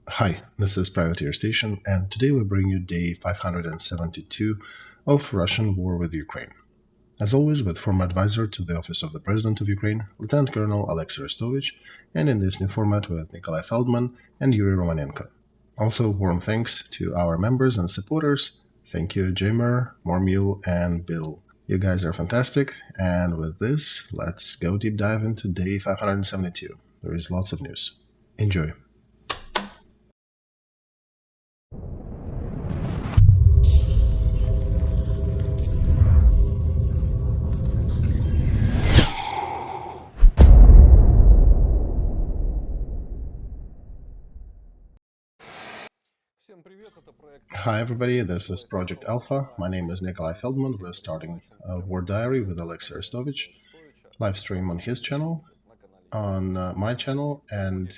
Hi, this is Privateer Station, and today we bring you day 572 of Russian war with Ukraine. As always, with former advisor to the Office of the President of Ukraine, Lieutenant Colonel Alexey Arestovych, and in this new format with Nikolay Feldman and Yuriy Romanenko. Also, warm thanks to our members and supporters. Thank you, Jamer, Mormule, and Bill. You guys are fantastic, and with this, let's go deep dive into day 572. There is lots of news. Enjoy. Hi everybody, this is Project Alpha. My name is Nikolay Feldman. We're starting a war diary with Alexey Arestovych, live stream on his channel, on my channel, and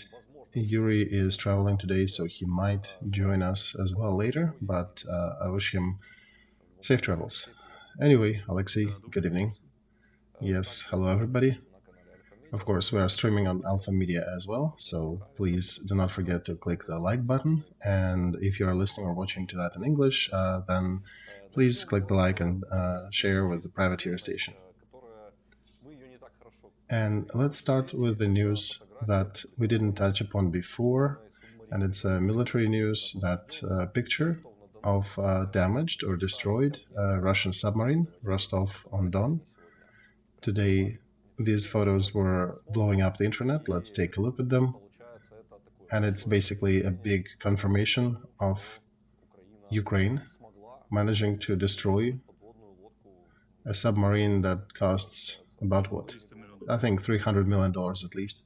Yuri is traveling today, so he might join us as well later, but I wish him safe travels. Anyway, Alexey, good evening. Yes, hello everybody. Of course, we are streaming on Alpha Media as well, so please do not forget to click the like button. And if you are listening or watching to that in English, then please click the like and share with the privateer station. And let's start with the news that we didn't touch upon before, and it's a military news, that picture of damaged or destroyed Russian submarine, Rostov-on-Don. Today, these photos were blowing up the internet. Let's take a look at them. And it's basically a big confirmation of Ukraine managing to destroy a submarine that costs about what? I think $300 million at least.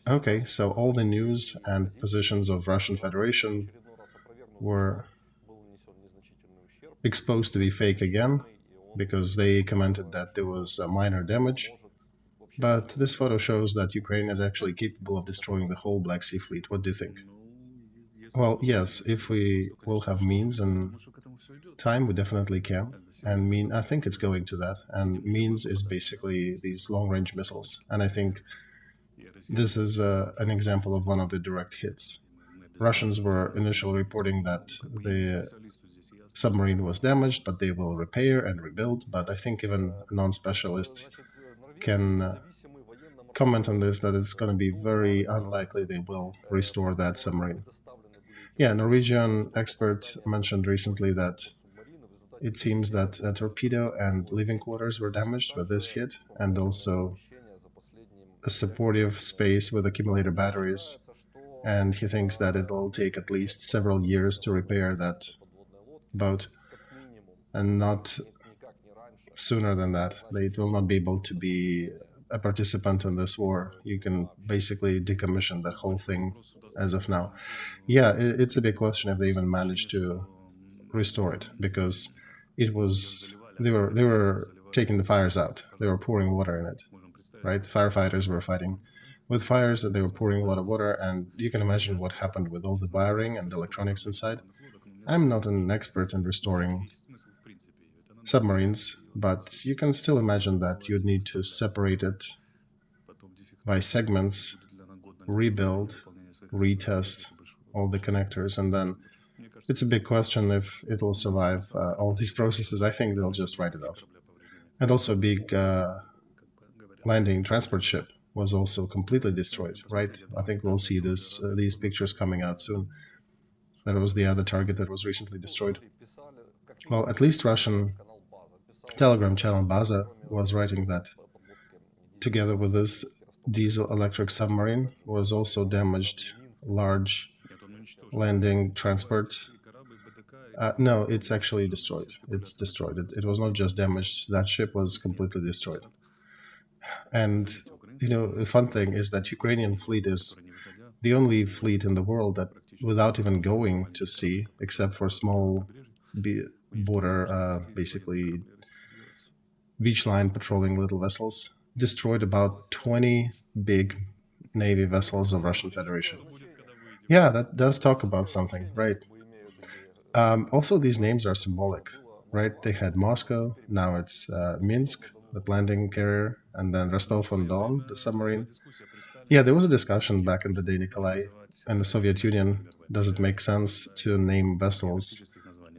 Okay, so all the news and positions of Russian Federation were exposed to be fake again, because they commented that there was a minor damage. But this photo shows that Ukraine is actually capable of destroying the whole Black Sea Fleet. What do you think? Well, yes, if we will have means and time, we definitely can. And I think it's going to that. And means is basically these long-range missiles. And I think this is an example of one of the direct hits. Russians were initially reporting that the submarine was damaged, but they will repair and rebuild. But I think even a non-specialist can comment on this, that it's going to be very unlikely they will restore that submarine. Yeah, Norwegian expert mentioned recently that it seems that a torpedo and living quarters were damaged with this hit, and also a supportive space with accumulator batteries. And he thinks that it will take at least several years to repair that boat, and not sooner than that. They will not be able to be a participant in this war. You can basically decommission that whole thing as of now. Yeah, it's a big question if they even managed to restore it, because they were taking the fires out. They were pouring water in it, right? Firefighters were fighting with fires, that they were pouring a lot of water, and you can imagine what happened with all the wiring and electronics inside. I'm not an expert in restoring submarines, but you can still imagine that you'd need to separate it by segments, rebuild, retest all the connectors, and then it's a big question if it will survive all these processes. I think they'll just write it off. And also a big landing transport ship was also completely destroyed, right? I think we'll see these pictures coming out soon. That was the other target that was recently destroyed. Well, at least Russian Telegram channel Baza was writing that together with this diesel-electric submarine was also damaged large landing transport. No, it's actually destroyed. It's destroyed. It was not just damaged. That ship was completely destroyed. And, the fun thing is that Ukrainian fleet is the only fleet in the world that, without even going to sea, except for small border, basically beach line patrolling little vessels, destroyed about 20 big Navy vessels of Russian Federation. Yeah, that does talk about something, right? Also, these names are symbolic, right? They had Moscow, now it's Minsk, the landing carrier, and then Rostov-on-Don, the submarine. Yeah, there was a discussion back in the day, Nikolai, in the Soviet Union. Does it make sense to name vessels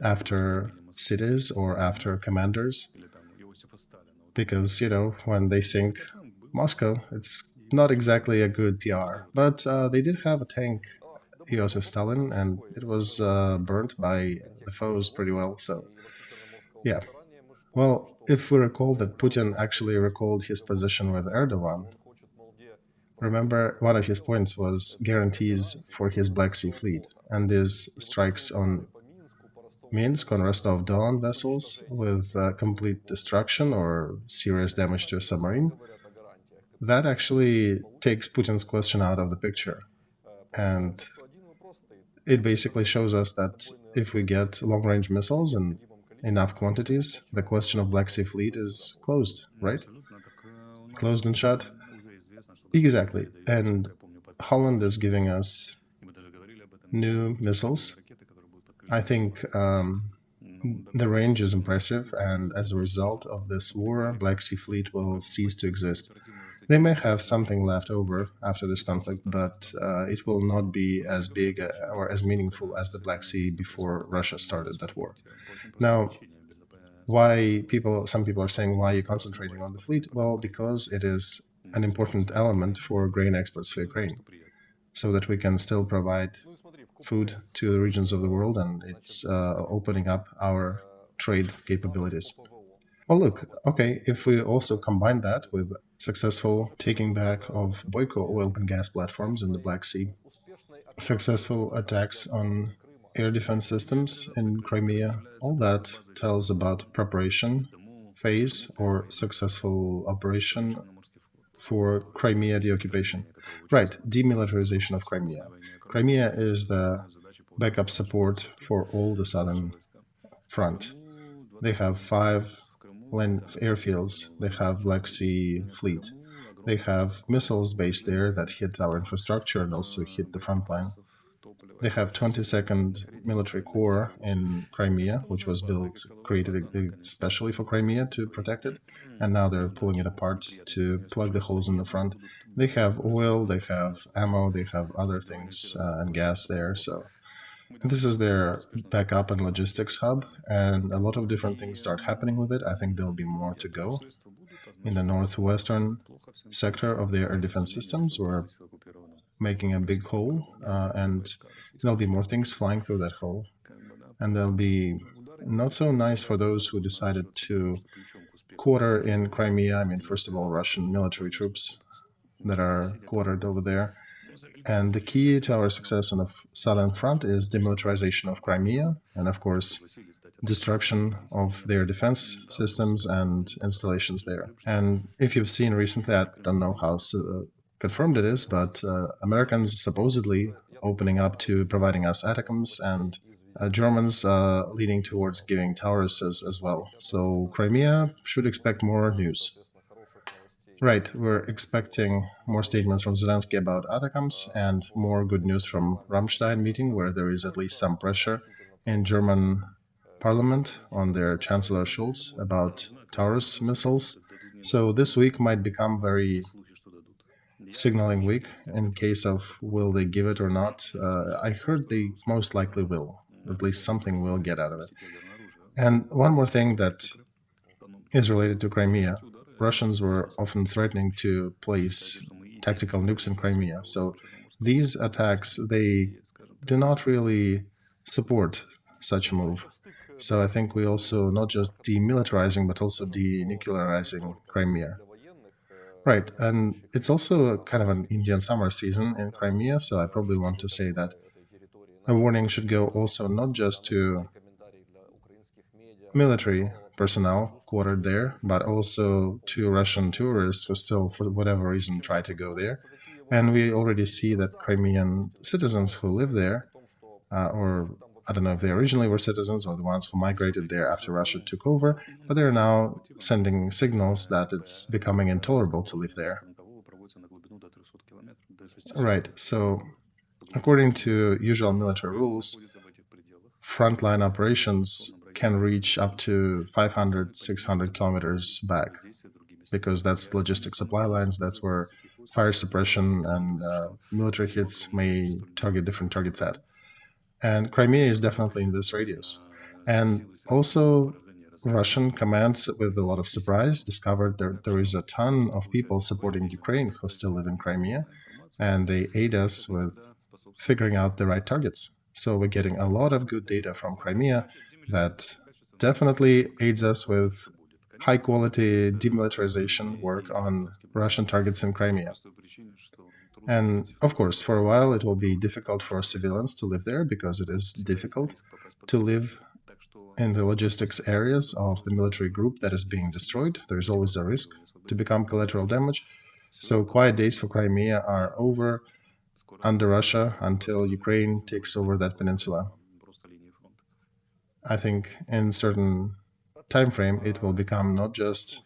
after cities or after commanders? Because, when they sink Moscow, it's not exactly a good PR. But they did have a tank, Joseph Stalin, and it was burnt by the foes pretty well. So, yeah. Well, if we recall that Putin actually recalled his position with Erdogan, remember one of his points was guarantees for his Black Sea fleet, and these strikes on Minsk, on Rostov-Don vessels with complete destruction or serious damage to a submarine, that actually takes Putin's question out of the picture. And it basically shows us that if we get long-range missiles in enough quantities, the question of Black Sea Fleet is closed, right? Closed and shut. Exactly. And Holland is giving us new missiles. I think the range is impressive, and as a result of this war, Black Sea Fleet will cease to exist. They may have something left over after this conflict, but it will not be as big or as meaningful as the Black Sea before Russia started that war. Now, some people are saying, why are you concentrating on the fleet? Well, because it is an important element for grain exports for Ukraine, so that we can still provide food to the regions of the world, and it's opening up our trade capabilities. Well, look, okay, if we also combine that with successful taking back of Boyko oil and gas platforms in the Black Sea, successful attacks on air defense systems in Crimea, all that tells about preparation phase or successful operation for Crimea deoccupation. Right, demilitarization of Crimea. Crimea is the backup support for all the southern front. They have 5 airfields. They have Black Sea Fleet. They have missiles based there that hit our infrastructure and also hit the front line. They have 22nd Military Corps in Crimea, which was created especially for Crimea to protect it, and now they're pulling it apart to plug the holes in the front. They have oil, they have ammo, they have other things and gas there, so this is their backup and logistics hub, and a lot of different things start happening with it. I think there'll be more to go. In the northwestern sector of their air defense systems, we're making a big hole, and there'll be more things flying through that hole. And they'll be not so nice for those who decided to quarter in Crimea. I mean, first of all, Russian military troops that are quartered over there. And the key to our success on the southern front is demilitarization of Crimea, and of course, destruction of their defense systems and installations there. And if you've seen recently, I don't know how confirmed it is, but Americans supposedly opening up to providing us ATACMS, and Germans leaning towards giving Tauruses as well. So Crimea should expect more news. Right, we're expecting more statements from Zelensky about ATACMS and more good news from Ramstein meeting, where there is at least some pressure in German parliament on their Chancellor Schulz about Taurus missiles. So this week might become very signaling week in case of will they give it or not. I heard they most likely will. At least something will get out of it. And one more thing that is related to Crimea. Russians were often threatening to place tactical nukes in Crimea. So these attacks, they do not really support such a move. So I think we also not just demilitarizing, but also denuclearizing Crimea. Right, and it's also kind of an Indian summer season in Crimea, so I probably want to say that a warning should go also not just to military personnel quartered there, but also to Russian tourists who still, for whatever reason, try to go there. And we already see that Crimean citizens who live there, or I don't know if they originally were citizens or the ones who migrated there after Russia took over, but they're now sending signals that it's becoming intolerable to live there. Right, so according to usual military rules, frontline operations can reach up to 500, 600 kilometers back, because that's logistic supply lines. That's where fire suppression and military hits may target different targets at. And Crimea is definitely in this radius. And also, Russian commands, with a lot of surprise, discovered there is a ton of people supporting Ukraine who still live in Crimea, and they aid us with figuring out the right targets. So we're getting a lot of good data from Crimea that definitely aids us with high quality demilitarization work on Russian targets in Crimea. And of course, for a while, it will be difficult for civilians to live there because it is difficult to live in the logistics areas of the military group that is being destroyed. There is always a risk to become collateral damage. So quiet days for Crimea are over under Russia until Ukraine takes over that peninsula. I think in certain time frame, it will become not just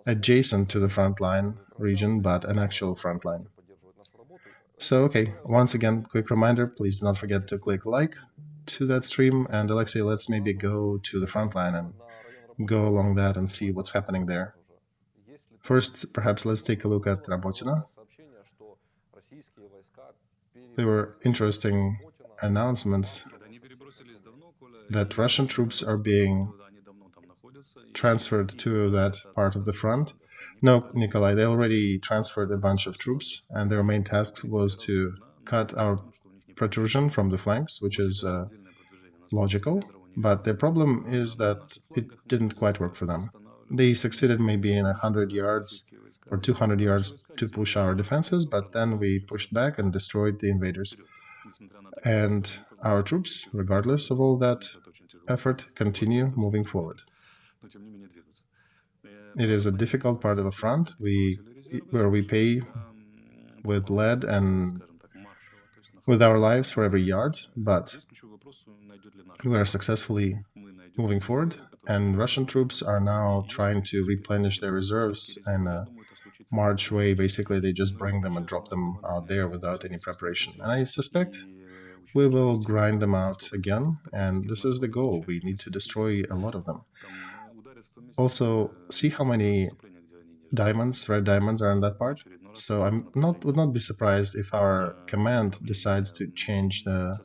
adjacent to the front line region, but an actual front line. So, okay, once again, quick reminder, please do not forget to click like to that stream. And Alexey, let's maybe go to the front line and go along that and see what's happening there. First, perhaps let's take a look at Rabotina. There were interesting announcements that Russian troops are being transferred to that part of the front. No, Nikolai, they already transferred a bunch of troops, and their main task was to cut our protrusion from the flanks, which is logical. But the problem is that it didn't quite work for them. They succeeded maybe in 100 yards or 200 yards to push our defenses, but then we pushed back and destroyed the invaders. And our troops, regardless of all that effort, continue moving forward. It is a difficult part of the front where we pay with lead and with our lives for every yard, but we are successfully moving forward, and Russian troops are now trying to replenish their reserves in a march way. Basically, they just bring them and drop them out there without any preparation. And I suspect we will grind them out again, and this is the goal. We need to destroy a lot of them. Also, see how many diamonds, red diamonds, are in that part. So would not be surprised if our command decides to change the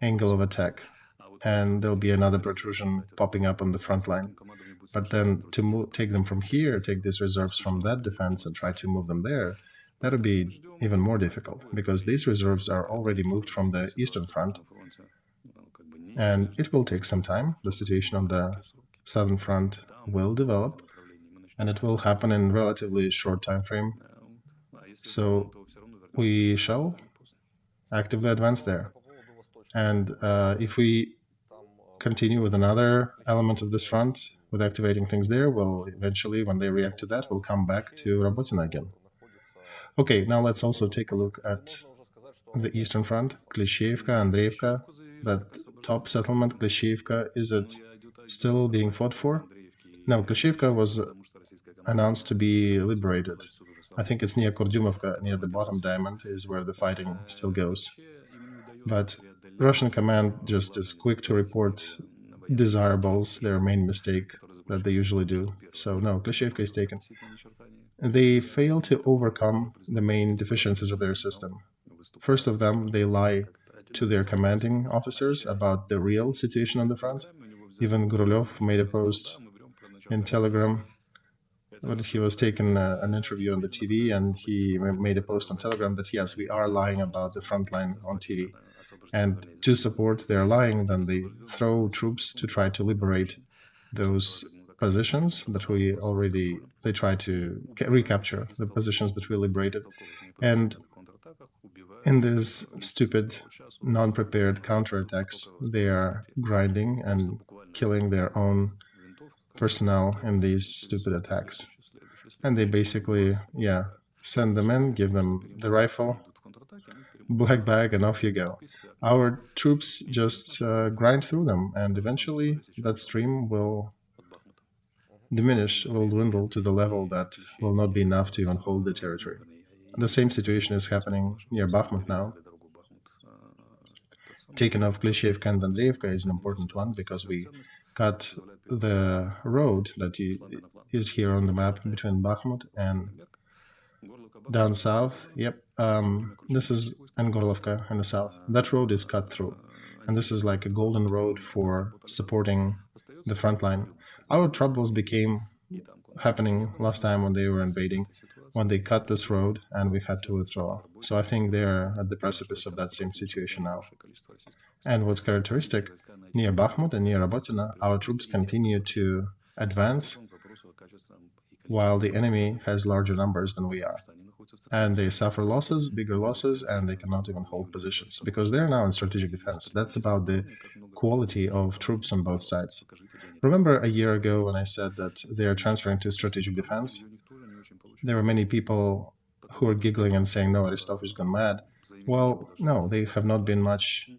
angle of attack, and there'll be another protrusion popping up on the front line. But then to take them from here, take these reserves from that defense and try to move them there, that would be even more difficult, because these reserves are already moved from the eastern front, and it will take some time. The situation on the southern front will develop, and it will happen in relatively short time frame. So we shall actively advance there. And if we continue with another element of this front, with activating things there, we'll eventually, when they react to that, we'll come back to Rabotina again. Okay, now let's also take a look at the eastern front, Klishchiivka, Andreevka. That top settlement, Klishchiivka, is it still being fought for? No, Klishchiivka was announced to be liberated. I think it's near Kurdyumovka, near the bottom diamond, is where the fighting still goes. But Russian command just is quick to report desirables, their main mistake that they usually do. So no, Klishchiivka is taken. They fail to overcome the main deficiencies of their system. First of them, they lie to their commanding officers about the real situation on the front. Even Gurulev made a post in Telegram when he was taking an interview on the TV, and he made a post on Telegram that yes, we are lying about the front line on TV. And to support their lying, then they throw troops to try to liberate those positions that they try to recapture the positions that we liberated. And in these stupid, non-prepared counterattacks, they are grinding and killing their own personnel in these stupid attacks. And they basically, send them in, give them the rifle, black bag, and off you go. Our troops just grind through them, and eventually that stream will diminish, will dwindle to the level that will not be enough to even hold the territory. The same situation is happening near Bakhmut now. Taking off Klishchiivka and Andreevka is an important one because we cut the road that is here on the map between Bakhmut and Down south, yep. This is Angorlovka in the south. That road is cut through, and this is like a golden road for supporting the front line. Our troubles became happening last time when they were invading, when they cut this road and we had to withdraw. So I think they're at the precipice of that same situation now. And what's characteristic, near Bakhmut and near Robotyne, our troops continue to advance while the enemy has larger numbers than we are. And they suffer losses, bigger losses, and they cannot even hold positions because they're now in strategic defense. That's about the quality of troops on both sides. Remember a year ago when I said that they are transferring to strategic defense? There were many people who were giggling and saying, no, Arestovych has gone mad. Well, no, they have not been much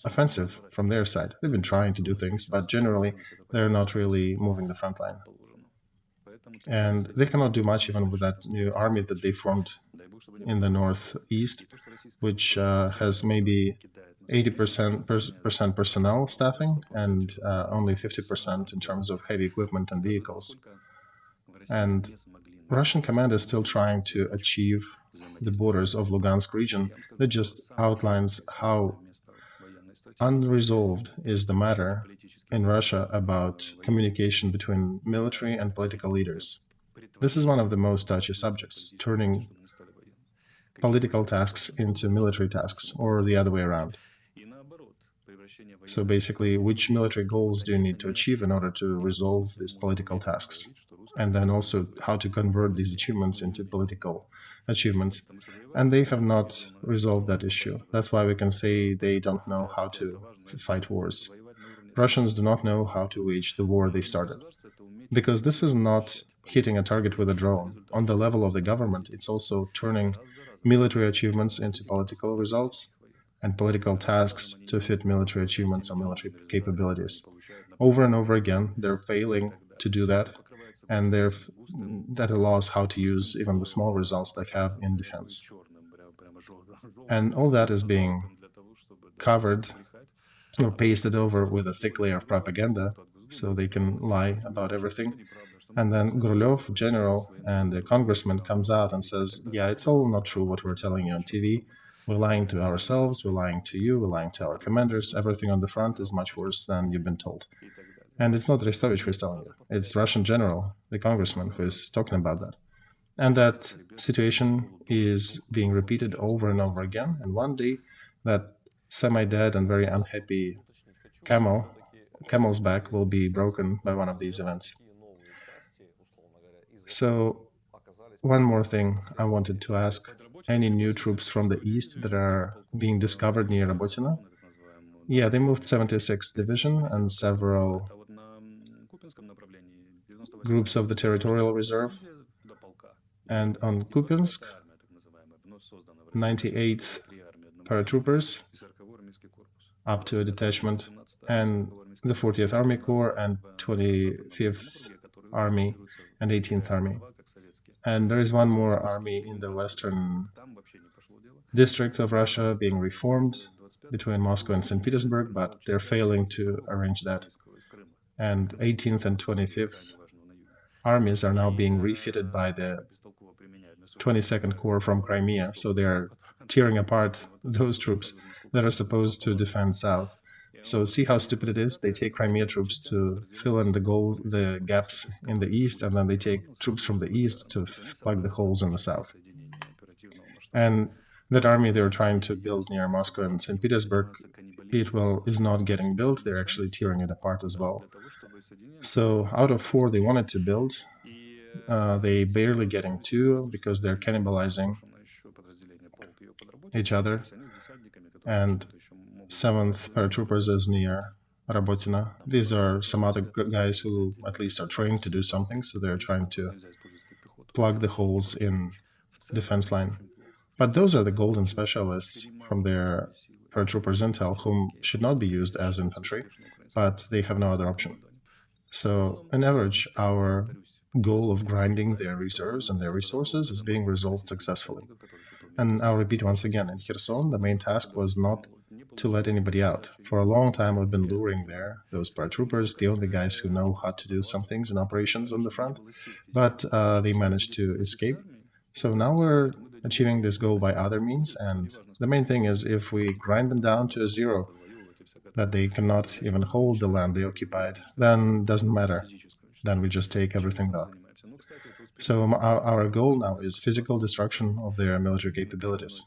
offensive from their side. They've been trying to do things, but generally they're not really moving the front line. And they cannot do much even with that new army that they formed in the northeast, which has maybe 80% personnel staffing and only 50% in terms of heavy equipment and vehicles. And Russian command is still trying to achieve the borders of Lugansk region. That just outlines how unresolved is the matter in Russia about communication between military and political leaders. This is one of the most touchy subjects, turning political tasks into military tasks, or the other way around. So basically, which military goals do you need to achieve in order to resolve these political tasks? And then also how to convert these achievements into political achievements. And they have not resolved that issue. That's why we can say they don't know how to fight wars. Russians do not know how to wage the war they started. Because this is not hitting a target with a drone. On the level of the government, it's also turning military achievements into political results and political tasks to fit military achievements or military capabilities. Over and over again, they're failing to do that, and that allows how to use even the small results they have in defense. And all that is being covered or pasted over with a thick layer of propaganda so they can lie about everything. And then Gurylev, general, and the congressman comes out and says, yeah, it's all not true what we're telling you on TV. We're lying to ourselves, we're lying to you, we're lying to our commanders. Everything on the front is much worse than you've been told. And it's not Arestovych who is telling you. It's Russian general, the congressman, who is talking about that. And that situation is being repeated over and over again. And one day, that semi-dead and very unhappy camel's back will be broken by one of these events. So, one more thing I wanted to ask. Any new troops from the east that are being discovered near Robotyne? Yeah, they moved 76th Division and several groups of the Territorial Reserve. And on Kupiansk, 98th paratroopers up to a detachment, and the 40th Army Corps and 25th Army and 18th Army. And there is one more army in the western district of Russia being reformed between Moscow and St. Petersburg, but they're failing to arrange that. And 18th and 25th armies are now being refitted by the 22nd Corps from Crimea, so they're tearing apart those troops that are supposed to defend south. So see how stupid it is? They take Crimea troops to fill in the gaps in the east, and then they take troops from the east to plug the holes in the south. And that army they were trying to build near Moscow and St. Petersburg, is not getting built. They're actually tearing it apart as well. So out of 4 they wanted to build, they barely getting 2 because they're cannibalizing each other. And 7th paratroopers is near Robotyne. These are some other guys who at least are trained to do something, so they're trying to plug the holes in defense line. But those are the golden specialists from their paratroopers intel, whom should not be used as infantry, but they have no other option. So, on average, our goal of grinding their reserves and their resources is being resolved successfully. And I'll repeat once again, in Kherson, the main task was not to let anybody out. For a long time, we've been luring there those paratroopers, the only guys who know how to do some things in operations on the front, but they managed to escape. So now we're achieving this goal by other means, and the main thing is if we grind them down to a zero, that they cannot even hold the land they occupied, then doesn't matter. Then we just take everything back. So our goal now is physical destruction of their military capabilities.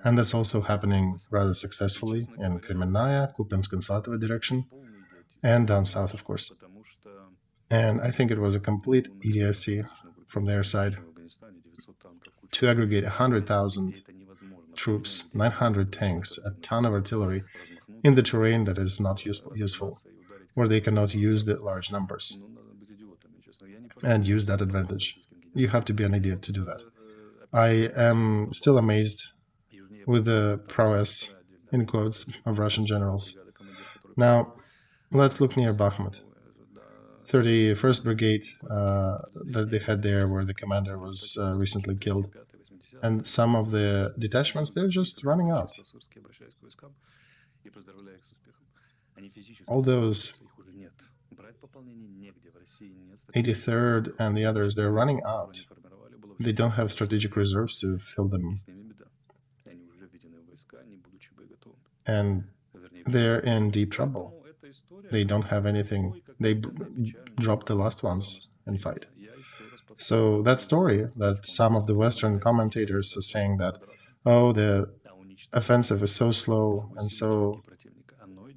And that's also happening rather successfully in Kremenная, Kupiansk and Salatovo direction, and down south, of course. And I think it was a complete idiocy from their side to aggregate 100,000 troops, 900 tanks, a ton of artillery in the terrain that is not useful, where they cannot use the large numbers and use that advantage. You have to be an idiot to do that. I am still amazed with the prowess, in quotes, of Russian generals. Now, let's look near Bakhmut. 31st Brigade that they had there, where the commander was recently killed. And some of the detachments, they're just running out. All those 83rd and the others, they're running out. They don't have strategic reserves to fill them. And they're in deep trouble. They don't have anything. They dropped the last ones in fight. So that story that some of the Western commentators are saying that, oh, the offensive is so slow and so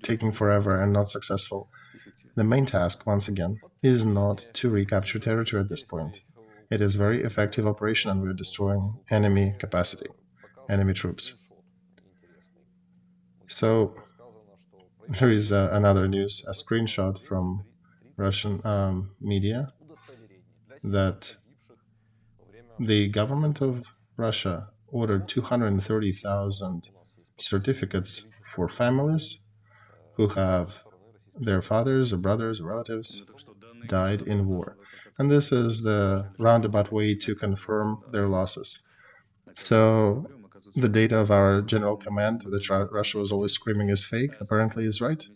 taking forever and not successful. The main task, once again, is not to recapture territory at this point. It is a very effective operation and we're destroying enemy capacity, enemy troops. So there is another news, a screenshot from Russian media that the government of Russia ordered 230,000 certificates for families who have their fathers or brothers or relatives died in war. And this is the roundabout way to confirm their losses. So the data of our general command that Russia was always screaming is fake apparently is right.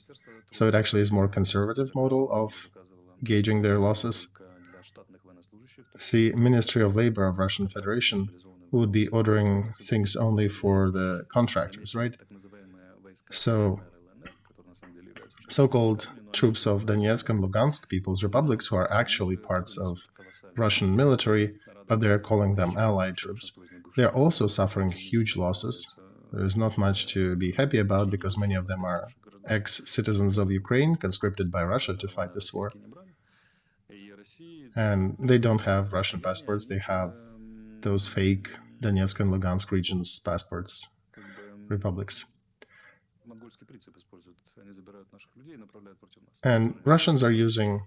So it actually is more conservative model of gauging their losses. See, Ministry of Labor of Russian Federation would be ordering things only for the contractors, right? So so-called troops of Donetsk and Lugansk People's Republics, who are actually parts of Russian military, but they're calling them allied troops, they're also suffering huge losses. There is not much to be happy about because many of them are ex-citizens of Ukraine conscripted by Russia to fight this war. And they don't have Russian passports, they have those fake Donetsk and Lugansk regions passports, republics. And Russians are using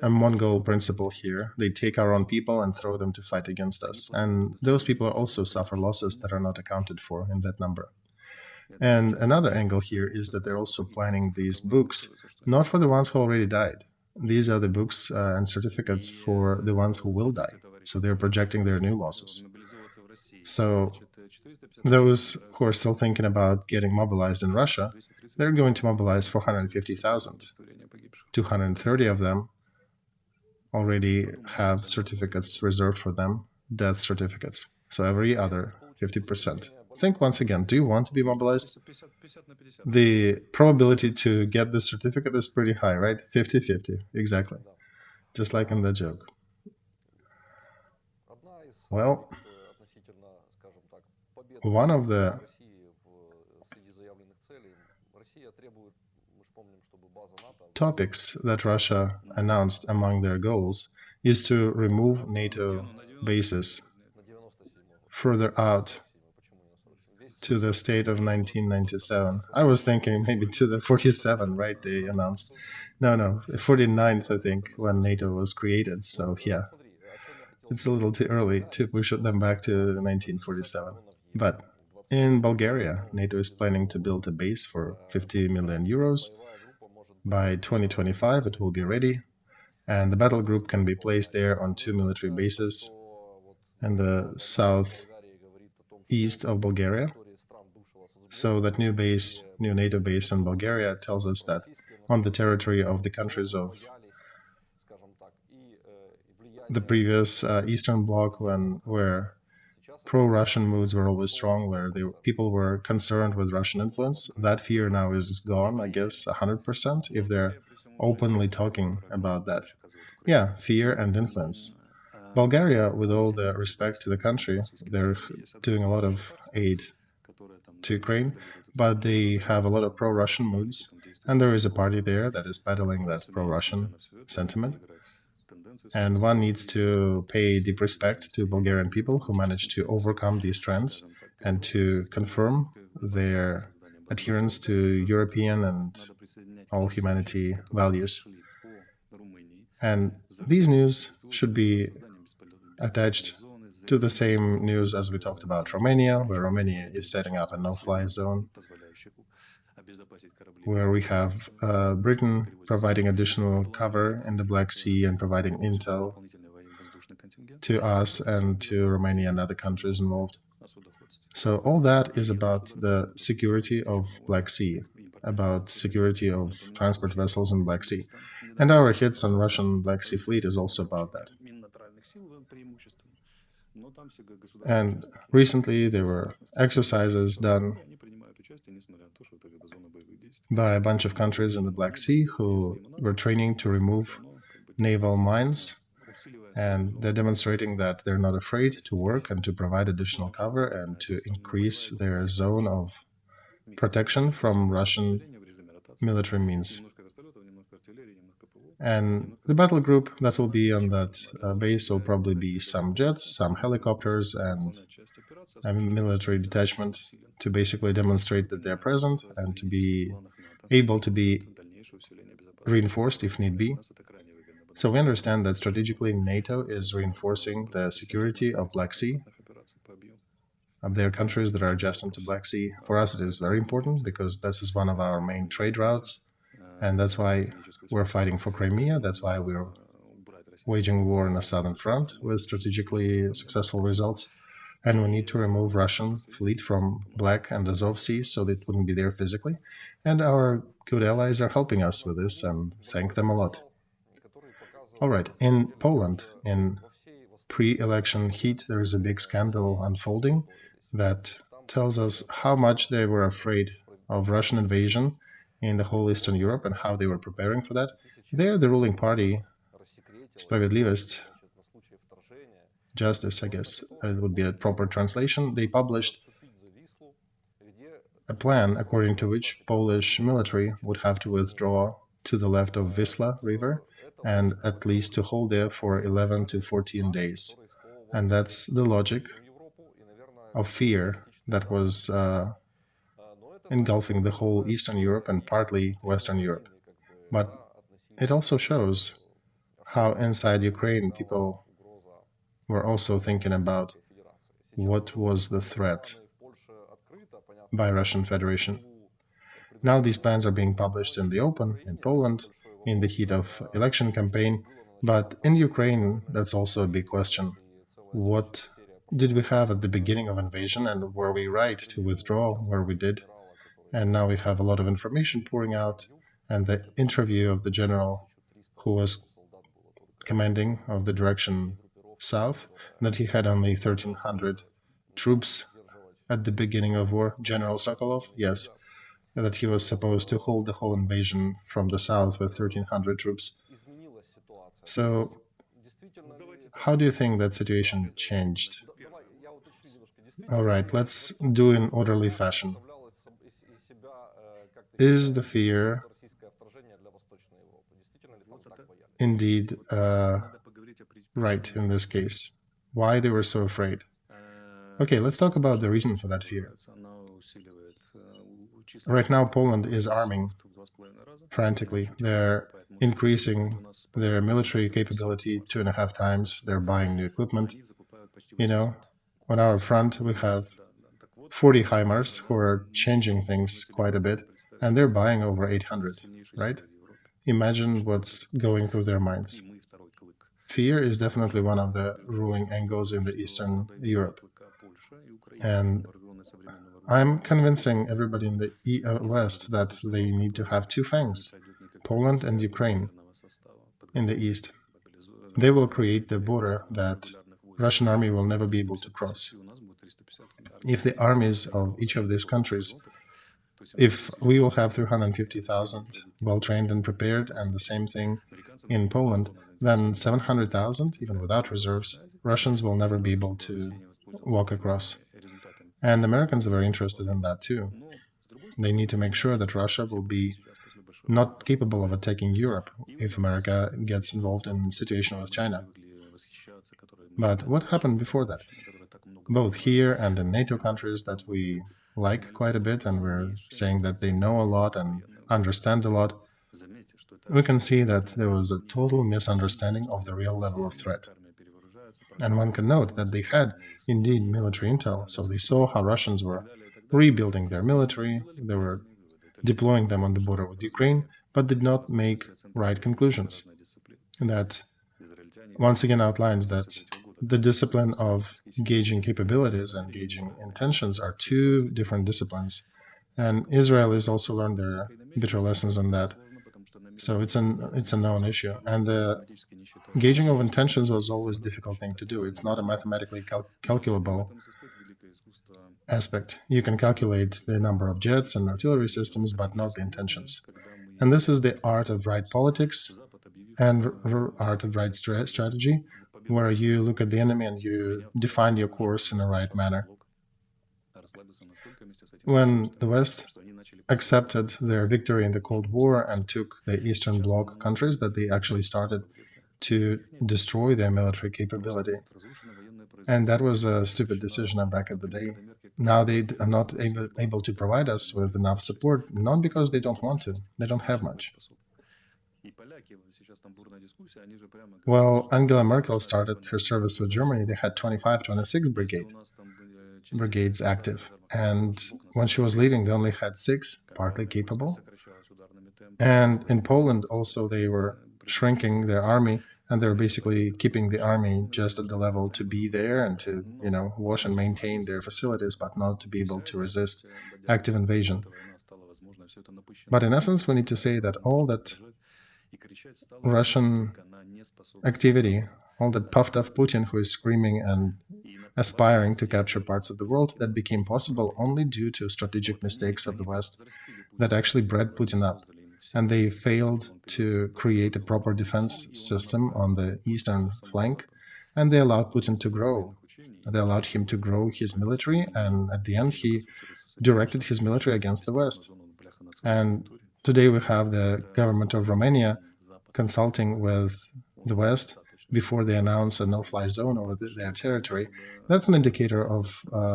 a Mongol principle here. They take our own people and throw them to fight against us. And those people also suffer losses that are not accounted for in that number. And another angle here is that they're also planning these books, not for the ones who already died. These are the books and certificates for the ones who will die. So they're projecting their new losses. So those who are still thinking about getting mobilized in Russia, they're going to mobilize 450,000. 230 of them already have certificates reserved for them, death certificates. So every other 50%. Think once again, do you want to be mobilized? The probability to get this certificate is pretty high, right? 50-50, exactly. Just like in the joke. Well, one of the topics that Russia announced among their goals is to remove NATO bases further out to the state of 1997. I was thinking maybe to the 47, right? They announced. No, 49th, I think, when NATO was created. So yeah, it's a little too early to push them back to 1947. But in Bulgaria, NATO is planning to build a base for 50 million euros. By 2025, it will be ready, and the battle group can be placed there on 2 military bases in the southeast of Bulgaria. So that new base, new NATO base in Bulgaria tells us that on the territory of the countries of the previous Eastern Bloc, where pro-Russian moods were always strong, where people were concerned with Russian influence. That fear now is gone, I guess, 100%, if they're openly talking about that. Yeah, fear and influence. Bulgaria, with all the respect to the country, they're doing a lot of aid to Ukraine, but they have a lot of pro-Russian moods, and there is a party there that is peddling that pro-Russian sentiment. And one needs to pay deep respect to Bulgarian people who managed to overcome these trends and to confirm their adherence to European and all humanity values. And these news should be attached to the same news as we talked about Romania, where Romania is setting up a no-fly zone, where we have Britain providing additional cover in the Black Sea and providing intel to us and to Romania and other countries involved. So all that is about the security of Black Sea, about security of transport vessels in Black Sea. And our hits on Russian Black Sea fleet is also about that. And recently there were exercises done by a bunch of countries in the Black Sea who were training to remove naval mines, and they're demonstrating that they're not afraid to work and to provide additional cover and to increase their zone of protection from Russian military means. And the battle group that will be on that base will probably be some jets, some helicopters, and a military detachment to basically demonstrate that they're present and to be able to be reinforced if need be. So we understand that strategically NATO is reinforcing the security of Black Sea, of their countries that are adjacent to Black Sea. For us, it is very important because this is one of our main trade routes, and that's why we're fighting for Crimea. That's why we're waging war on the southern front with strategically successful results. And we need to remove Russian fleet from Black and Azov seas so that it wouldn't be there physically. And our good allies are helping us with this, and thank them a lot. All right, in Poland, in pre-election heat, there is a big scandal unfolding that tells us how much they were afraid of Russian invasion in the whole Eastern Europe and how they were preparing for that. There, the ruling party, Sprawiedliwość, Justice, I guess, it would be a proper translation, they published a plan according to which Polish military would have to withdraw to the left of Wisla River and at least to hold there for 11 to 14 days. And that's the logic of fear that was engulfing the whole Eastern Europe and partly Western Europe. But it also shows how inside Ukraine people were also thinking about what was the threat by Russian Federation. Now these plans are being published in the open in Poland in the heat of election campaign, but in Ukraine that's also a big question. What did we have at the beginning of invasion, and were we right to withdraw where we did? And now we have a lot of information pouring out, and the interview of the general who was commanding of the direction south, that he had only 1,300 troops at the beginning of war. General Sokolov, yes, that he was supposed to hold the whole invasion from the south with 1,300 troops. So how do you think that situation changed? All right, let's do in orderly fashion. Is the fear indeed right in this case? Why they were so afraid? Okay, let's talk about the reason for that fear. Right now, Poland is arming frantically. They're increasing their military capability 2.5 times. They're buying new equipment. You know, on our front, we have 40 HIMARS who are changing things quite a bit, and they're buying over 800, right? Imagine what's going through their minds. Fear is definitely one of the ruling angles in the Eastern Europe. And I'm convincing everybody in the West that they need to have two fangs, Poland and Ukraine in the East. They will create the border that Russian army will never be able to cross. if the armies of each of these countries, if we will have 350,000 well-trained and prepared, and the same thing in Poland, then 700,000, even without reserves, Russians will never be able to walk across. And Americans are very interested in that too. They need to make sure that Russia will be not capable of attacking Europe if America gets involved in a situation with China. But what happened before that? Both here and in NATO countries that we like quite a bit, and we're saying that they know a lot and understand a lot, we can see that there was a total misunderstanding of the real level of threat. And one can note that they had indeed military intel, so they saw how Russians were rebuilding their military, they were deploying them on the border with Ukraine, but did not make right conclusions. And that once again outlines that the discipline of gauging capabilities and gauging intentions are two different disciplines. And Israel has also learned their bitter lessons on that. So it's a known issue. And the gauging of intentions was always a difficult thing to do. It's not a mathematically calculable aspect. You can calculate the number of jets and artillery systems, but not the intentions. And this is the art of right politics and art of right strategy, where you look at the enemy and you define your course in the right manner. When the West accepted their victory in the Cold War and took the Eastern Bloc countries, that they actually started to destroy their military capability. And that was a stupid decision back in the day. Now they are not able to provide us with enough support, not because they don't want to, they don't have much. Well, Angela Merkel started her service with Germany, they had 25, 26 brigades active. And when she was leaving, they only had 6, partly capable. And in Poland also, they were shrinking their army, and they're basically keeping the army just at the level to be there and to, wash and maintain their facilities, but not to be able to resist active invasion. But in essence, we need to say that all that Russian activity, all that puffed up Putin who is screaming and aspiring to capture parts of the world, that became possible only due to strategic mistakes of the West that actually bred Putin up. And they failed to create a proper defense system on the eastern flank, and they allowed Putin to grow. They allowed him to grow his military, and at the end he directed his military against the West. And today we have the government of Romania consulting with the West before they announce a no-fly zone over their territory. That's an indicator of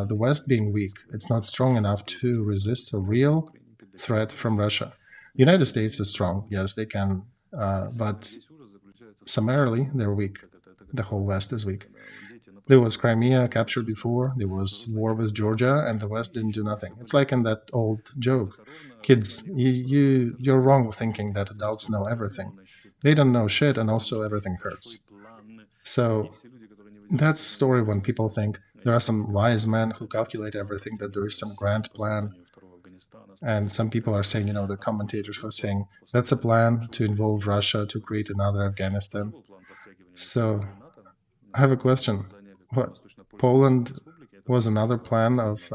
the West being weak. It's not strong enough to resist a real threat from Russia. The United States is strong, yes, they can, but summarily they're weak. The whole West is weak. There was Crimea captured before, there was war with Georgia, and the West didn't do nothing. It's like in that old joke, kids, you're wrong thinking that adults know everything. They don't know shit, and also everything hurts. So that's the story when people think there are some wise men who calculate everything, that there is some grand plan. And some people are saying, the commentators who are saying, that's a plan to involve Russia to create another Afghanistan. So I have a question. What, Poland was another plan of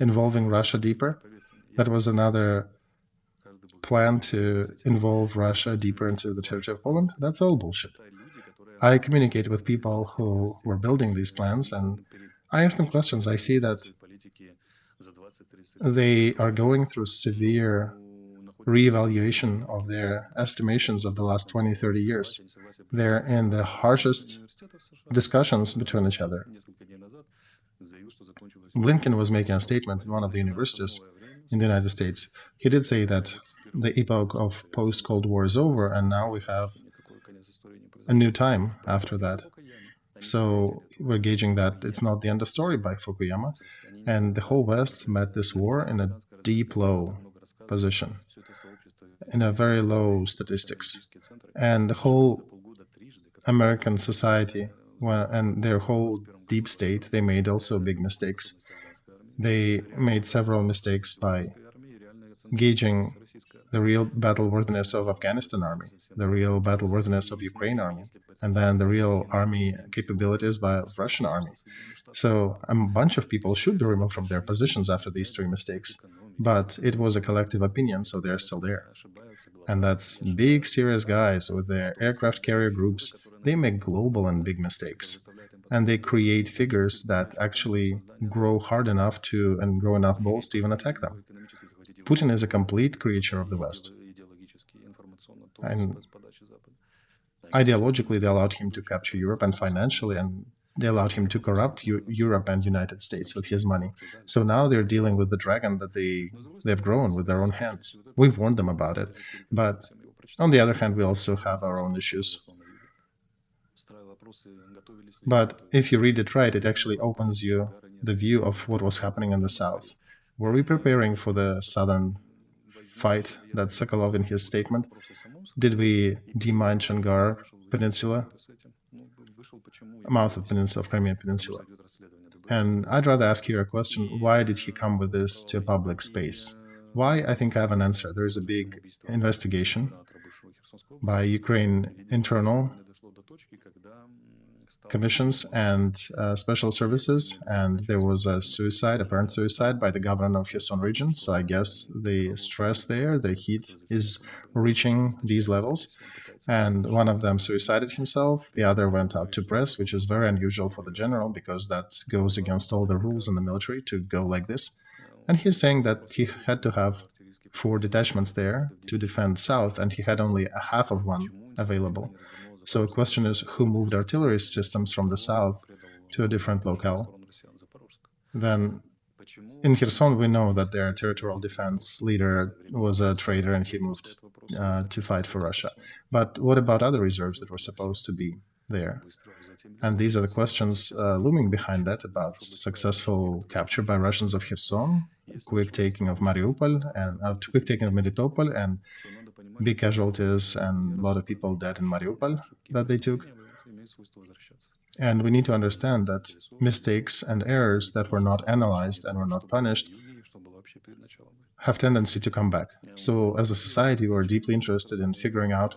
involving Russia deeper? That was another plan to involve Russia deeper into the territory of Poland? That's all bullshit. I communicate with people who were building these plans, and I ask them questions. I see that they are going through severe reevaluation of their estimations of the last 20, 30 years. They're in the harshest discussions between each other. Blinken was making a statement in one of the universities in the United States. He did say that the epoch of post-Cold War is over, and now we have a new time after that. So we're gauging that it's not the end of story by Fukuyama, and the whole West met this war in a deep low position, in a very low statistics. And the whole American society and their whole deep state, they made also big mistakes. They made several mistakes by gauging the real battle worthiness of Afghanistan army, the real battle worthiness of Ukraine army, and then the real army capabilities by Russian army. So a bunch of people should be removed from their positions after these three mistakes, but it was a collective opinion, so they're still there. And that's big, serious guys with their aircraft carrier groups. They make global and big mistakes. And they create figures that actually grow hard enough to and grow enough balls to even attack them. Putin is a complete creature of the West. And ideologically, they allowed him to capture Europe, and financially, and they allowed him to corrupt Europe and United States with his money. So now they're dealing with the dragon that they've grown with their own hands. We've warned them about it. But on the other hand, we also have our own issues. But if you read it right, it actually opens you the view of what was happening in the south. Were we preparing for the southern fight? That's Sokolov in his statement. Did we demine Chongar Peninsula, mouth of Crimean Peninsula? And I'd rather ask you a question: why did he come with this to a public space? Why? I think I have an answer. There is a big investigation by Ukraine internal commissions and special services, and there was a suicide, apparent suicide, by the governor of Kherson region. So I guess the stress there, the heat is reaching these levels. And one of them suicided himself. The other went out to press, which is very unusual for the general, because that goes against all the rules in the military to go like this. And he's saying that he had to have 4 detachments there to defend south, and he had only a half of one available. So the question is, who moved artillery systems from the south to a different locale? Then in Kherson, we know that their territorial defense leader was a traitor and he moved to fight for Russia. But what about other reserves that were supposed to be there? And these are the questions looming behind that, about successful capture by Russians of Kherson, quick taking of Mariupol, and quick taking of Melitopol, and big casualties and a lot of people dead in Mariupol that they took. And we need to understand that mistakes and errors that were not analyzed and were not punished have tendency to come back. So as a society, we're deeply interested in figuring out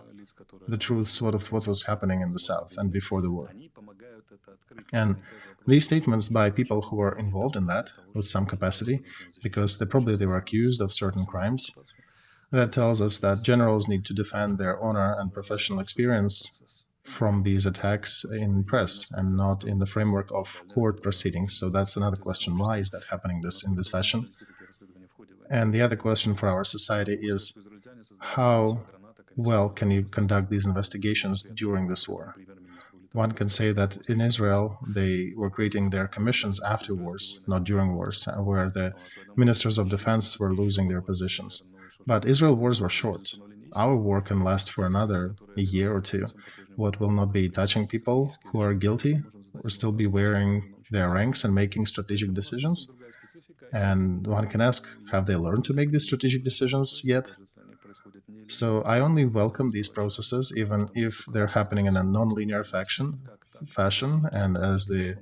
the truths of what was happening in the South and before the war. And these statements by people who were involved in that with some capacity, because they were accused of certain crimes, that tells us that generals need to defend their honor and professional experience from these attacks in press and not in the framework of court proceedings. So that's another question. Why is that happening in this fashion? And the other question for our society is, how well can you conduct these investigations during this war? One can say that in Israel, they were creating their commissions after wars, not during wars, where the ministers of defense were losing their positions. But Israel wars were short. Our war can last for another year or two. What will not be touching people who are guilty will still be wearing their ranks and making strategic decisions. And one can ask, have they learned to make these strategic decisions yet? So I only welcome these processes, even if they're happening in a non-linear fashion, and as the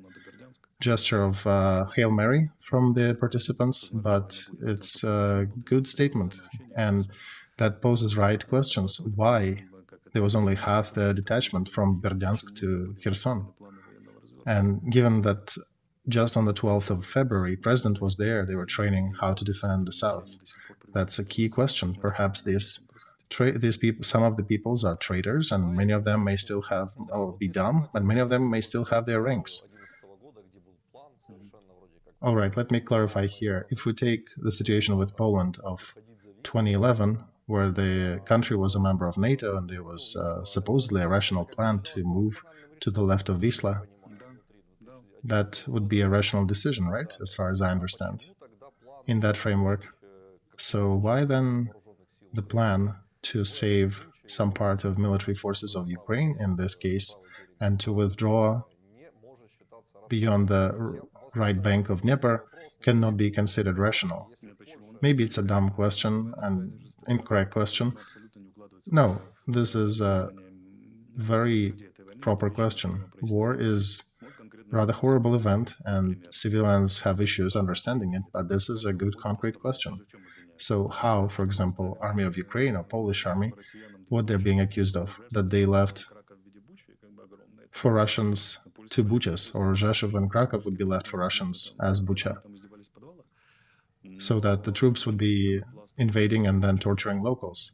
gesture of Hail Mary from the participants, but it's a good statement, and that poses right questions. Why there was only half the detachment from Berdyansk to Kherson? And given that just on the 12th of February, President was there, they were training how to defend the South. That's a key question. Perhaps these people, some of the peoples are traitors, and many of them may still have, or be dumb, and many of them may still have their ranks. All right, let me clarify here. If we take the situation with Poland of 2011, where the country was a member of NATO and there was supposedly a rational plan to move to the left of Wisla, that would be a rational decision, right, as far as I understand, in that framework. So why then the plan to save some part of military forces of Ukraine in this case and to withdraw beyond the right bank of Dnieper cannot be considered rational? Maybe it's a dumb question and incorrect question. No, this is a very proper question. War is a rather horrible event, and civilians have issues understanding it, but this is a good concrete question. So how, for example, Army of Ukraine or Polish army, what they're being accused of, that they left for Russians to Buchas, or Rzeszów and Krakow would be left for Russians as Bucha, so that the troops would be invading and then torturing locals.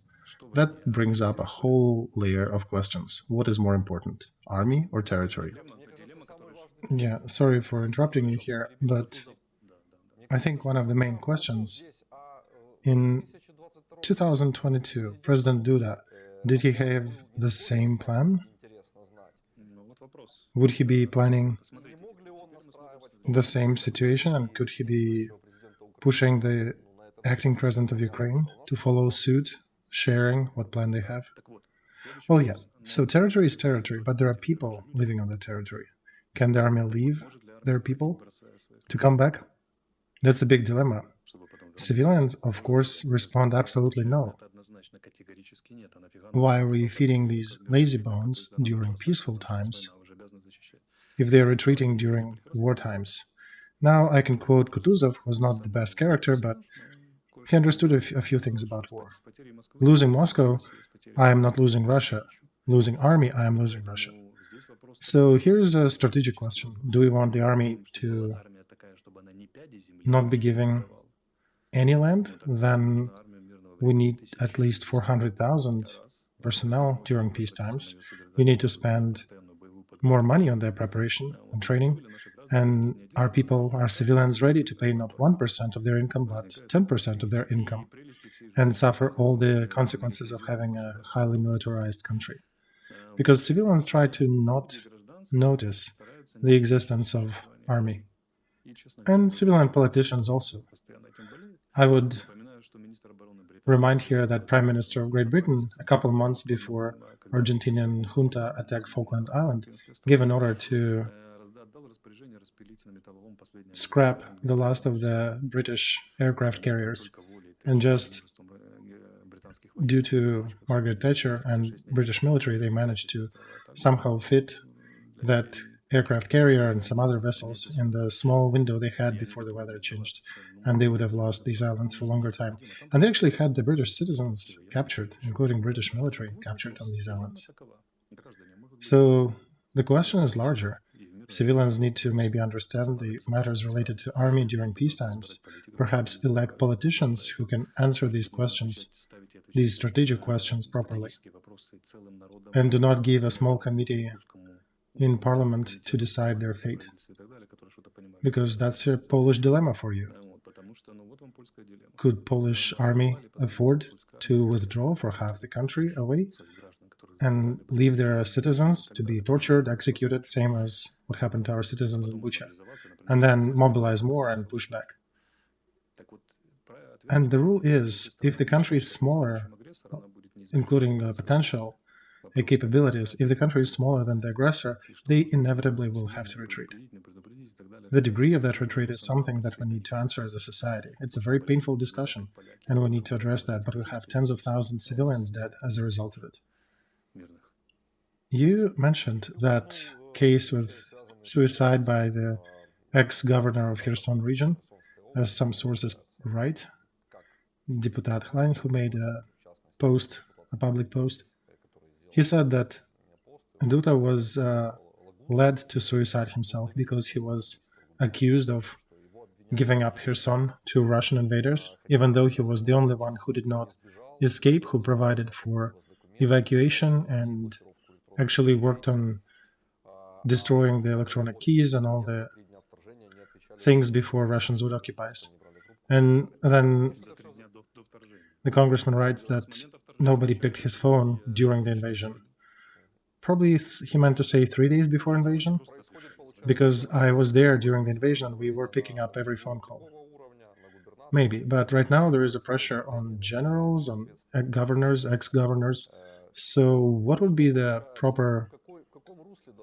That brings up a whole layer of questions. What is more important, army or territory? Yeah, sorry for interrupting you here, but I think one of the main questions in 2022, President Duda, did he have the same plan? Would he be planning the same situation, and could he be pushing the acting president of Ukraine to follow suit, sharing what plan they have? Well, yeah, so territory is territory, but there are people living on the territory. Can the army leave their people to come back? That's a big dilemma. Civilians, of course, respond absolutely no. Why are we feeding these lazy bones during peaceful times if they're retreating during war times? Now, I can quote Kutuzov, who was not the best character, but he understood a few things about war. Losing Moscow, I am not losing Russia. Losing army, I am losing Russia. So here's a strategic question. Do we want the army to not be giving any land? Then we need at least 400,000 personnel during peace times. We need to spend more money on their preparation and training. And are people, are civilians ready to pay not 1% of their income, but 10% of their income and suffer all the consequences of having a highly militarized country? Because civilians try to not notice the existence of army. And civilian politicians also. I would remind here that Prime Minister of Great Britain, a couple of months before Argentinian junta attacked Falkland Island, gave an order to scrap the last of the British aircraft carriers. And just due to Margaret Thatcher and British military, they managed to somehow fit that aircraft carrier and some other vessels in the small window they had before the weather changed, and they would have lost these islands for a longer time. And they actually had the British citizens captured, including British military captured on these islands. So the question is larger. Civilians need to maybe understand the matters related to army during peace times, perhaps elect politicians who can answer these questions, these strategic questions properly, and do not give a small committee in parliament to decide their fate, because that's a Polish dilemma for you. Could Polish army afford to withdraw for half the country away and leave their citizens to be tortured, executed, same as what happened to our citizens in Bucha, and then mobilize more and push back? And the rule is, if the country is smaller, including potential capabilities, if the country is smaller than the aggressor, they inevitably will have to retreat. The degree of that retreat is something that we need to answer as a society. It's a very painful discussion, and we need to address that, but we have tens of thousands of civilians dead as a result of it. You mentioned that case with suicide by the ex-governor of Kherson region, as some sources write, Deputat Klein, who made a public post. He said that Duda was led to suicide himself because he was accused of giving up Kherson to Russian invaders, even though he was the only one who did not escape, who provided for evacuation and actually worked on destroying the electronic keys and all the things before Russians would occupy us. And then the congressman writes that nobody picked his phone during the invasion. Probably he meant to say 3 days before invasion, because I was there during the invasion and we were picking up every phone call. Maybe, but right now there is a pressure on generals, on governors, ex-governors. So what would be the proper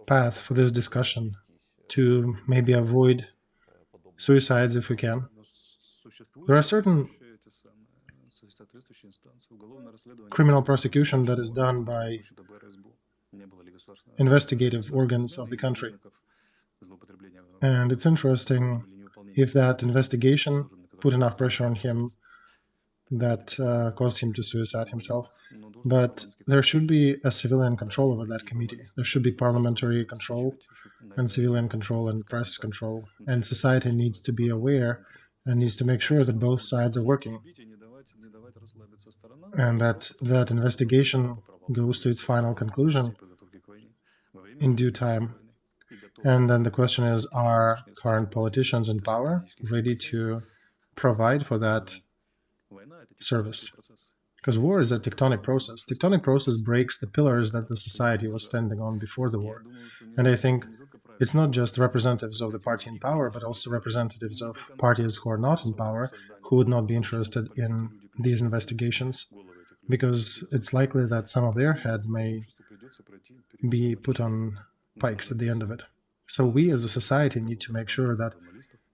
path for this discussion to maybe avoid suicides if we can? There are certain criminal prosecution that is done by investigative organs of the country. And it's interesting if that investigation put enough pressure on him that caused him to suicide himself. But there should be a civilian control over that committee. There should be parliamentary control and civilian control and press control. And society needs to be aware and needs to make sure that both sides are working and that that investigation goes to its final conclusion in due time. And then the question is, are current politicians in power ready to provide for that service? Because war is a tectonic process. Tectonic process breaks the pillars that the society was standing on before the war. And I think it's not just representatives of the party in power, but also representatives of parties who are not in power, who would not be interested in these investigations, because it's likely that some of their heads may be put on pikes at the end of it. So we as a society need to make sure that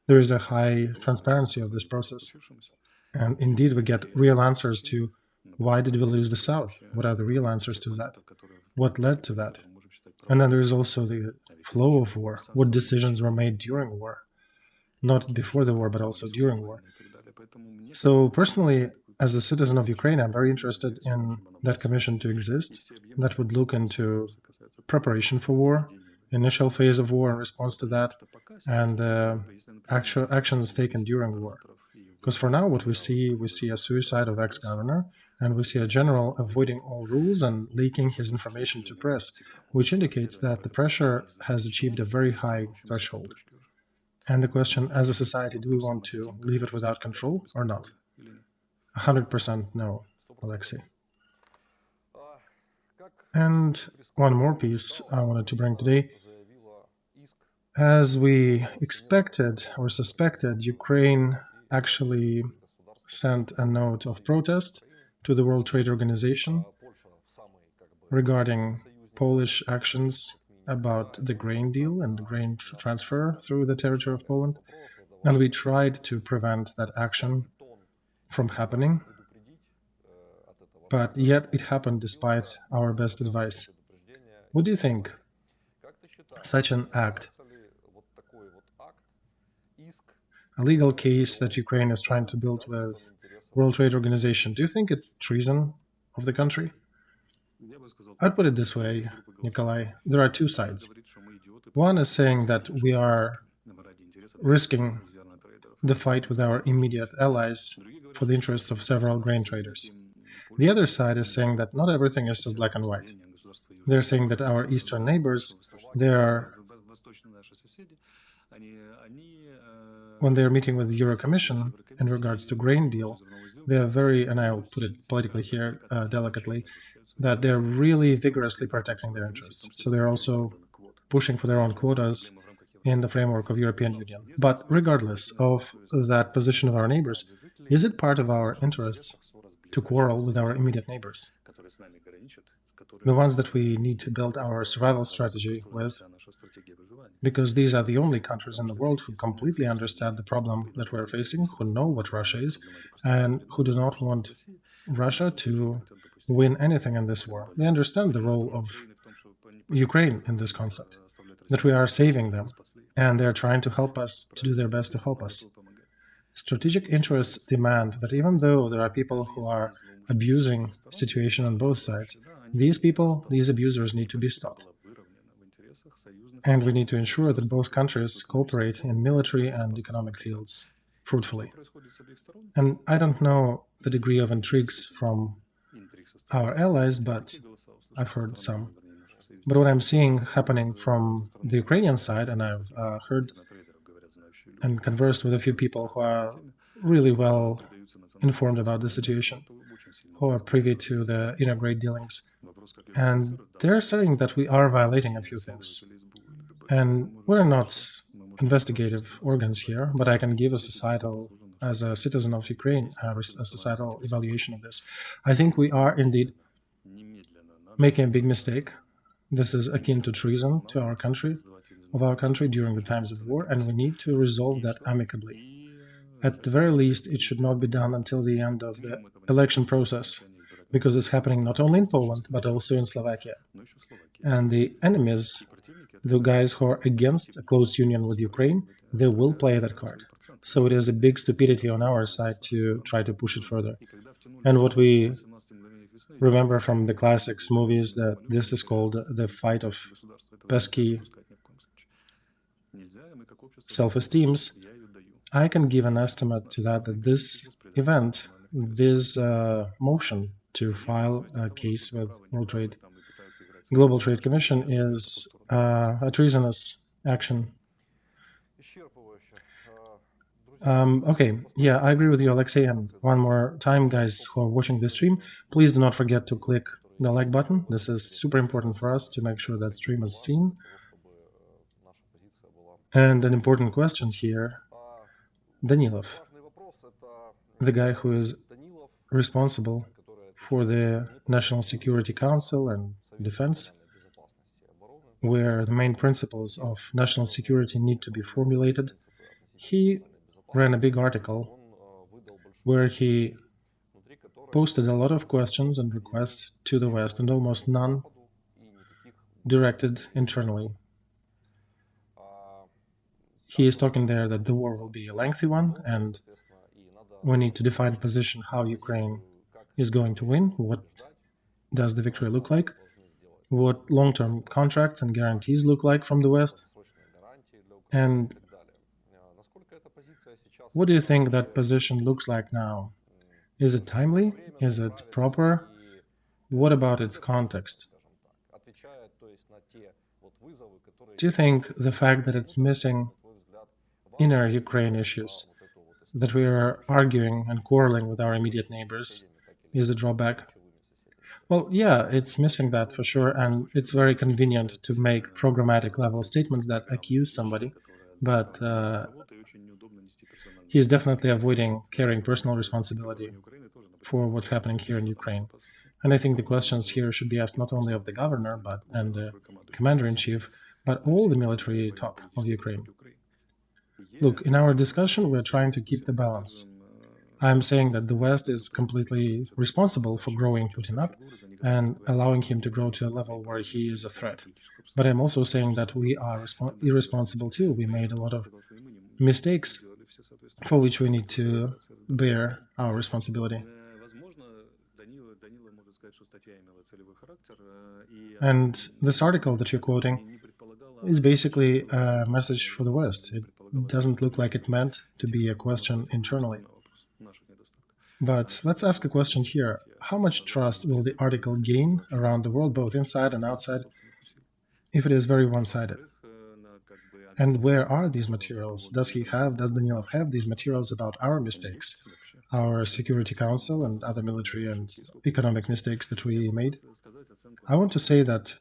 there is a high transparency of this process. And indeed, we get real answers to why did we lose the South? What are the real answers to that? What led to that? And then there is also the flow of war. What decisions were made during war? Not before the war, but also during war. So personally, as a citizen of Ukraine, I'm very interested in that commission to exist that would look into preparation for war, initial phase of war in response to that, and actual actions taken during war. Because for now, what we see a suicide of ex-governor, and we see a general avoiding all rules and leaking his information to press, which indicates that the pressure has achieved a very high threshold. And the question, as a society, do we want to leave it without control or not? 100% no, Alexey. And one more piece I wanted to bring today. As we expected or suspected, Ukraine actually sent a note of protest to the World Trade Organization regarding Polish actions about the grain deal and the grain transfer through the territory of Poland. And we tried to prevent that action from happening, but yet it happened despite our best advice. What do you think? Such an act, a legal case that Ukraine is trying to build with World Trade Organization, do you think it's treason of the country? I'd put it this way, Nikolai. There are two sides. One is saying that we are risking the fight with our immediate allies for the interests of several grain traders. The other side is saying that not everything is so black and white. They're saying that our eastern neighbors, when they're meeting with the Euro Commission in regards to grain deal, they are very, and I'll put it politically here delicately, that they're really vigorously protecting their interests. So they're also pushing for their own quotas in the framework of European Union. But regardless of that position of our neighbors, is it part of our interests to quarrel with our immediate neighbors? The ones that we need to build our survival strategy with, because these are the only countries in the world who completely understand the problem that we're facing, who know what Russia is, and who do not want Russia to win anything in this war. They understand the role of Ukraine in this conflict, that we are saving them, and they're trying to help us, to do their best to help us. Strategic interests demand that even though there are people who are abusing the situation on both sides, these people, these abusers need to be stopped. And we need to ensure that both countries cooperate in military and economic fields fruitfully. And I don't know the degree of intrigues from our allies, but I've heard some. But what I'm seeing happening from the Ukrainian side, and I've heard and conversed with a few people who are really well informed about the situation, who are privy to the inner grade dealings. And they're saying that we are violating a few things. And we're not investigative organs here, but I can give a societal, as a citizen of Ukraine, a societal evaluation of this. I think we are indeed making a big mistake. This is akin to treason to our country, during the times of war, and we need to resolve that amicably. At the very least, it should not be done until the end of the election process, because it's happening not only in Poland, but also in Slovakia. And the enemies, the guys who are against a close union with Ukraine, they will play that card. So it is a big stupidity on our side to try to push it further. And what we remember from the classics movies, that this is called the fight of pesky self-esteems. I can give an estimate to that this event, this motion to file a case with Global Trade Commission is a treasonous action. Okay, yeah, I agree with you, Alexey. And one more time, guys who are watching this stream, please do not forget to click the like button. This is super important for us to make sure that stream is seen. And an important question here, Danilov, the guy who is responsible for the National Security Council and Defense, where the main principles of national security need to be formulated, he ran a big article where he posted a lot of questions and requests to the West, and almost none directed internally. He is talking there that the war will be a lengthy one, and we need to define a position how Ukraine is going to win, what does the victory look like, what long-term contracts and guarantees look like from the West, and what do you think that position looks like now? Is it timely? Is it proper? What about its context? Do you think the fact that it's missing inner Ukraine issues, that we are arguing and quarreling with our immediate neighbors, is a drawback? Well, yeah, it's missing that for sure, and it's very convenient to make programmatic level statements that accuse somebody, but he's definitely avoiding carrying personal responsibility for what's happening here in Ukraine. And I think the questions here should be asked not only of the governor and the commander-in-chief, but all the military top of Ukraine. Look, in our discussion, we're trying to keep the balance. I'm saying that the West is completely responsible for growing Putin up and allowing him to grow to a level where he is a threat. But I'm also saying that we are irresponsible too. We made a lot of mistakes for which we need to bear our responsibility. And this article that you're quoting is basically a message for the West. It doesn't look like it meant to be a question internally. But let's ask a question here. How much trust will the article gain around the world, both inside and outside, if it is very one-sided? And where are these materials? Does Danilov have these materials about our mistakes, our Security Council and other military and economic mistakes that we made? I want to say that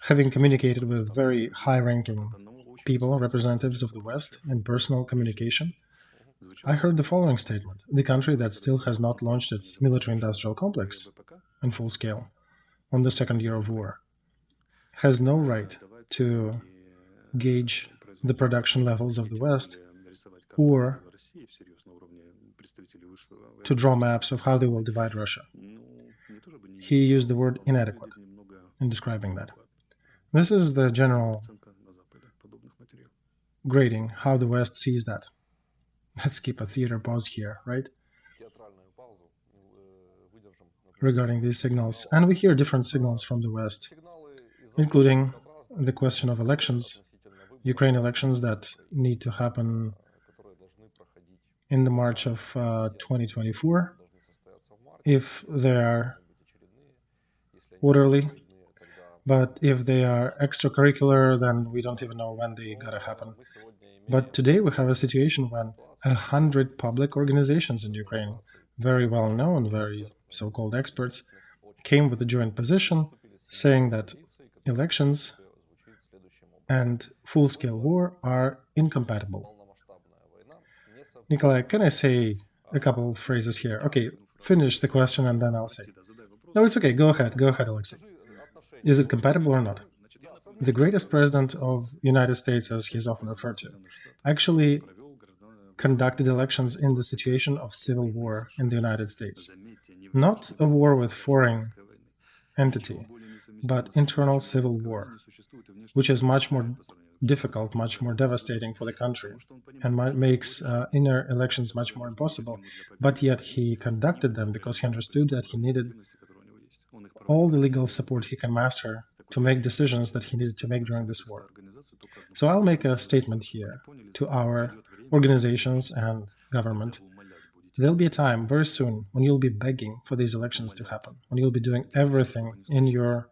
having communicated with very high-ranking people, representatives of the West, in personal communication, I heard the following statement. The country that still has not launched its military-industrial complex in full scale on the second year of war has no right to gauge the production levels of the West or to draw maps of how they will divide Russia. He used the word inadequate in describing that. This is the general grading, how the West sees that. Let's keep a theater pause here, right? Regarding these signals. And we hear different signals from the West, including the question of elections, Ukraine elections that need to happen in the March of 2024. If they are orderly, but if they are extracurricular, then we don't even know when they gotta happen. But today we have a situation when 100 public organizations in Ukraine, very well known, very so-called experts, came with a joint position saying that elections and full-scale war are incompatible. Nikolai, can I say a couple of phrases here? Okay, finish the question and then I'll say. No, it's okay. Go ahead, Alexey. Is it compatible or not? The greatest president of the United States, as he's often referred to, actually conducted elections in the situation of civil war in the United States. Not a war with foreign entity, but internal civil war, which is much more difficult, much more devastating for the country, and makes inner elections much more impossible. But yet he conducted them because he understood that he needed all the legal support he can master to make decisions that he needed to make during this war. So I'll make a statement here to our organizations and government. There'll be a time very soon when you'll be begging for these elections to happen, when you'll be doing everything in your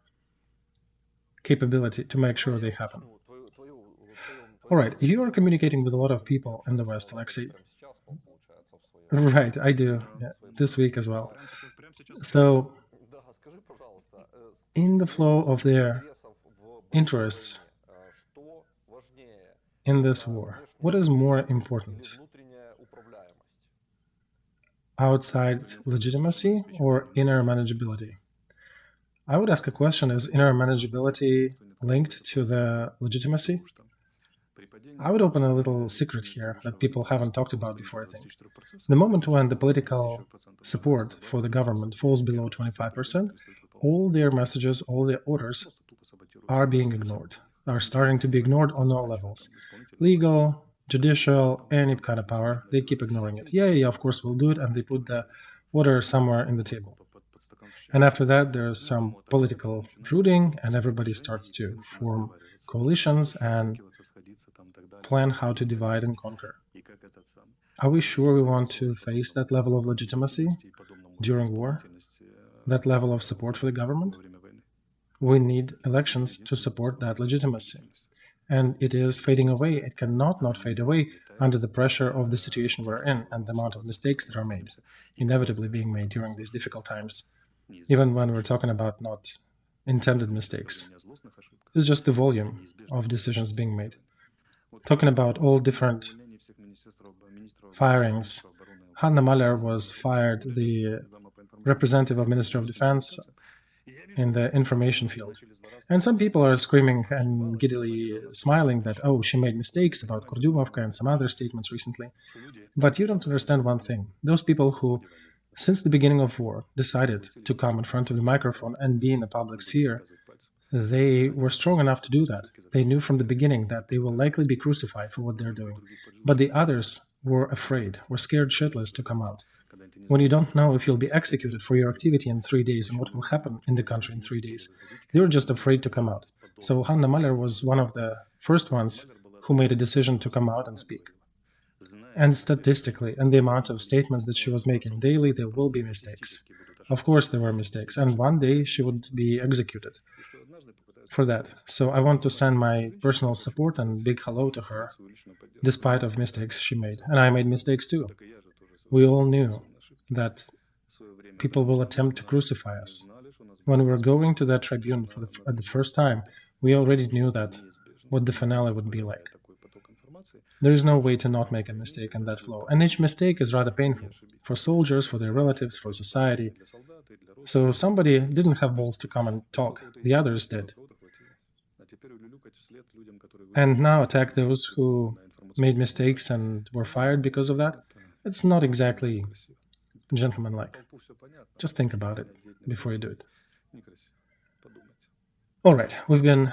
capability to make sure they happen. All right, you are communicating with a lot of people in the West, Alexey. Right, I do, yeah, this week as well. So, in the flow of their interests in this war, what is more important? Outside legitimacy or inner manageability? I would ask a question, is inner manageability linked to the legitimacy? I would open a little secret here that people haven't talked about before, I think. The moment when the political support for the government falls below 25%, all their messages, all their orders are being ignored, are starting to be ignored on all levels. Legal, judicial, any kind of power, they keep ignoring it. Yeah, of course we'll do it, and they put the order somewhere in the table. And after that, there's some political rooting, and everybody starts to form coalitions and plan how to divide and conquer. Are we sure we want to face that level of legitimacy during war? That level of support for the government? We need elections to support that legitimacy. And it is fading away. It cannot not fade away under the pressure of the situation we're in and the amount of mistakes that are made, inevitably being made during these difficult times, even when we're talking about not intended mistakes. It's just the volume of decisions being made. Talking about all different firings, Hanna Mahler was fired, the representative of Ministry of Defense in the information field. And some people are screaming and giddily smiling that, oh, she made mistakes about Kurdumovka and some other statements recently. But you don't understand one thing. Those people who, since the beginning of war, decided to come in front of the microphone and be in the public sphere, they were strong enough to do that. They knew from the beginning that they will likely be crucified for what they're doing. But the others were afraid, were scared shitless to come out. When you don't know if you'll be executed for your activity in 3 days and what will happen in the country in 3 days, they were just afraid to come out. So Hanna Mahler was one of the first ones who made a decision to come out and speak. And statistically, and the amount of statements that she was making daily, there will be mistakes. Of course there were mistakes, and one day she would be executed for that. So I want to send my personal support and big hello to her, despite of mistakes she made. And I made mistakes too. We all knew that people will attempt to crucify us. When we were going to that tribune for the first time, we already knew that what the finale would be like. There is no way to not make a mistake in that flow. And each mistake is rather painful for soldiers, for their relatives, for society. So somebody didn't have balls to come and talk. The others did. And now attack those who made mistakes and were fired because of that. It's not exactly gentlemanlike. Just think about it before you do it. All right, we've been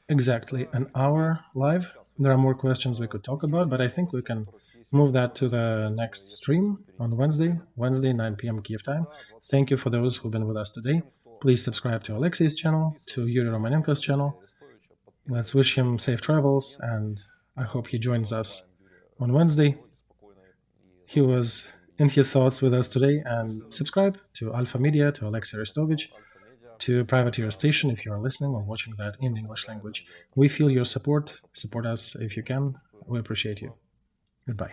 exactly an hour live. There are more questions we could talk about, but I think we can move that to the next stream on Wednesday, 9 p.m. Kiev time. Thank you for those who've been with us today. Please subscribe to Alexey's channel, to Yuriy Romanenko's channel. Let's wish him safe travels, and I hope he joins us on Wednesday. He was in his thoughts with us today, and subscribe to Alpha Media, to Alexey Arestovych, to Privateer Station if you are listening or watching that in English language. We feel your support. Support us if you can. We appreciate you. Goodbye.